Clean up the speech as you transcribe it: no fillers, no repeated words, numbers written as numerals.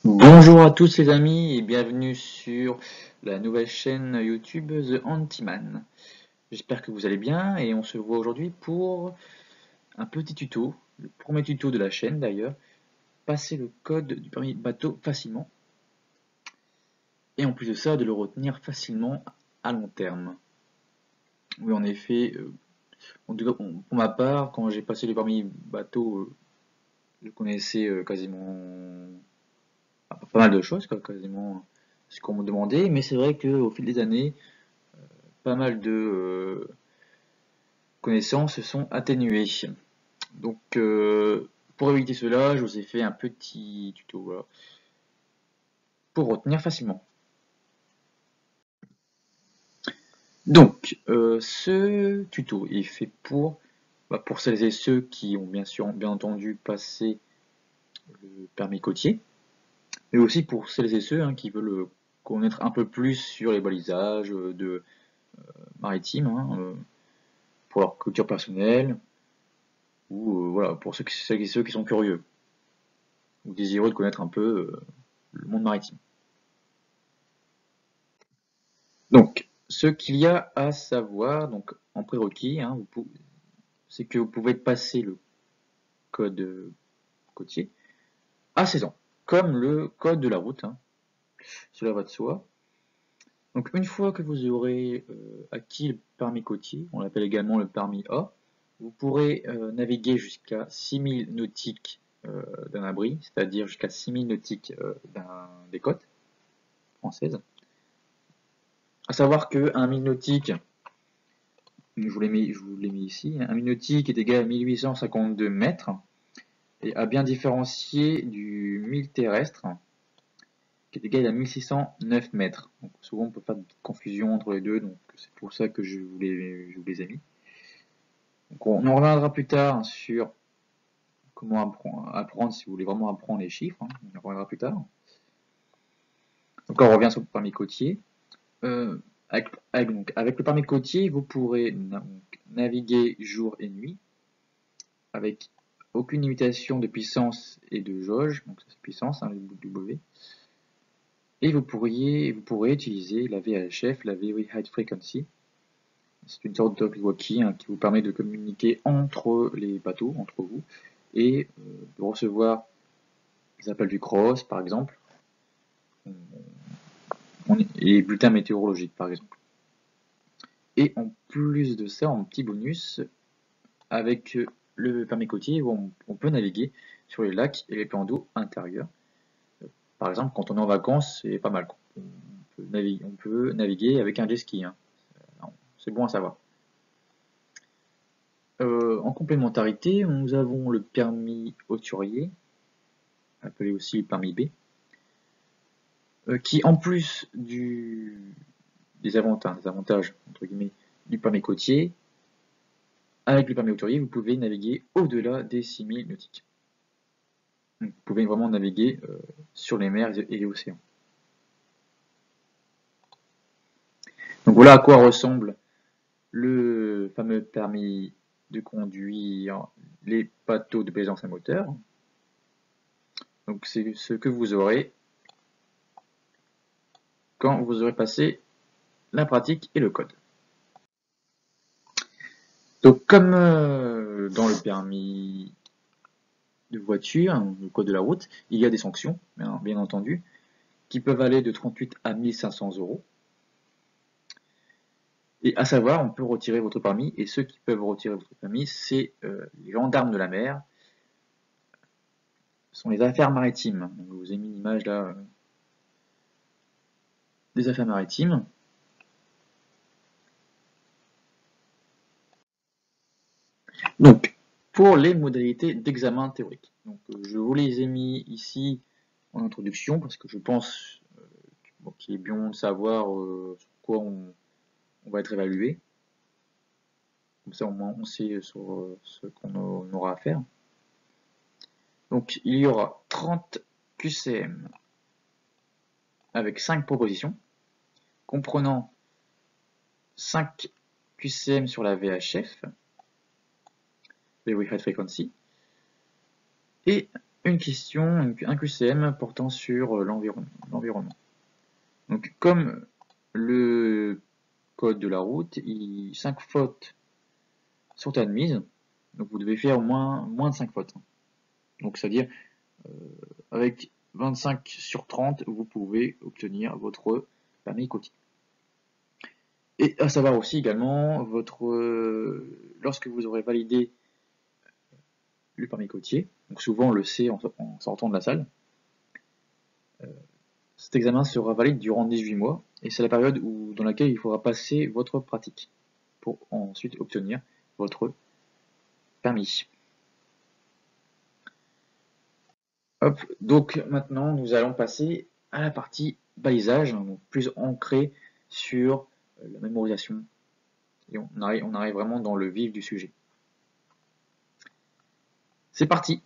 Bonjour à tous les amis et bienvenue sur la nouvelle chaîne YouTube The Antiman. J'espère que vous allez bien et on se voit aujourd'hui pour un petit tuto, le premier tuto de la chaîne d'ailleurs, passer le code du permis bateau facilement et en plus de ça de le retenir facilement à long terme. Oui en effet, en tout cas pour ma part, quand j'ai passé le permis bateau, je connaissais quasiment pas mal de choses, quoi, quasiment ce qu'on me demandait, mais c'est vrai qu'au fil des années, pas mal de connaissances se sont atténuées. Donc, pour éviter cela, je vous ai fait un petit tuto voilà, pour retenir facilement. Donc, ce tuto est fait pour celles et ceux qui ont bien entendu passé le permis côtier, mais aussi pour celles et ceux qui veulent connaître un peu plus sur les balisages de maritimes, pour leur culture personnelle, ou voilà, pour celles et ceux qui sont curieux, ou désireux de connaître un peu le monde maritime. Donc, ce qu'il y a à savoir, donc en prérequis, c'est que vous pouvez passer le code côtier à 16 ans, comme le code de la route, cela va de soi. Donc une fois que vous aurez acquis le permis côtier, on l'appelle également le permis A, vous pourrez naviguer jusqu'à 6000 nautiques d'un abri, c'est-à-dire jusqu'à 6000 nautiques des côtes françaises. À savoir que un 1000 nautique, je vous l'ai mis ici, un 1000 nautique est égal à 1852 mètres, et à bien différencier du 1000 terrestre, qui est égal à 1609 mètres. Donc, souvent on peut faire de confusion entre les deux, donc c'est pour ça que je vous les ai mis. Donc, on en reviendra plus tard sur comment apprendre si vous voulez vraiment apprendre les chiffres, on en reviendra plus tard. Donc on revient sur le permis côtier. Euh, avec le permis côtier, vous pourrez naviguer jour et nuit, avec aucune limitation de puissance et de jauge, donc c'est puissance, le W. Et vous pourrez utiliser la VHF, la Very High Frequency. C'est une sorte de talkie-walkie qui vous permet de communiquer entre les bateaux, entre vous, et de recevoir les appels du cross, par exemple, et bulletins météorologiques, par exemple. Et en plus de ça, en petit bonus, avec le permis côtier, on peut naviguer sur les lacs et les plans d'eau intérieurs. Par exemple, quand on est en vacances, c'est pas mal. On peut naviguer avec un jet ski. C'est bon à savoir. En complémentarité, nous avons le permis hauturier, appelé aussi le permis B, qui en plus des avantages entre guillemets, du permis côtier, avec le permis hauturier, vous pouvez naviguer au-delà des 6000 nautiques. Donc, vous pouvez vraiment naviguer sur les mers et les océans. Donc voilà à quoi ressemble le fameux permis de conduire les bateaux de plaisance à moteur. Donc c'est ce que vous aurez quand vous aurez passé la pratique et le code. Donc comme dans le permis de voiture, le code de la route, il y a des sanctions, bien entendu, qui peuvent aller de 38 à 1500 euros. Et à savoir, on peut retirer votre permis, et ceux qui peuvent retirer votre permis, c'est les gendarmes de la mer, ce sont les affaires maritimes. Donc, je vous ai mis une image là des affaires maritimes. Donc, pour les modalités d'examen théorique. Donc, je vous les ai mis ici en introduction parce que je pense qu'il est bien de savoir sur quoi on va être évalué. Comme ça, au moins, on sait sur ce qu'on aura à faire. Donc, il y aura 30 QCM avec 5 propositions, comprenant 5 QCM sur la VHF, Very High Frequency, et une question, un QCM portant sur l'environnement. Donc comme le code de la route, 5 fautes sont admises, donc vous devez faire moins de 5 fautes. Donc c'est-à-dire avec 25 sur 30, vous pouvez obtenir votre permis côtier. Et à savoir aussi également, lorsque vous aurez validé le permis côtier, donc souvent on le sait en sortant de la salle, cet examen sera valide durant 18 mois, et c'est la période dans laquelle il faudra passer votre pratique, pour ensuite obtenir votre permis. Hop, donc maintenant nous allons passer à la partie balisage, donc plus ancrée sur la mémorisation, et on arrive vraiment dans le vif du sujet. C'est parti!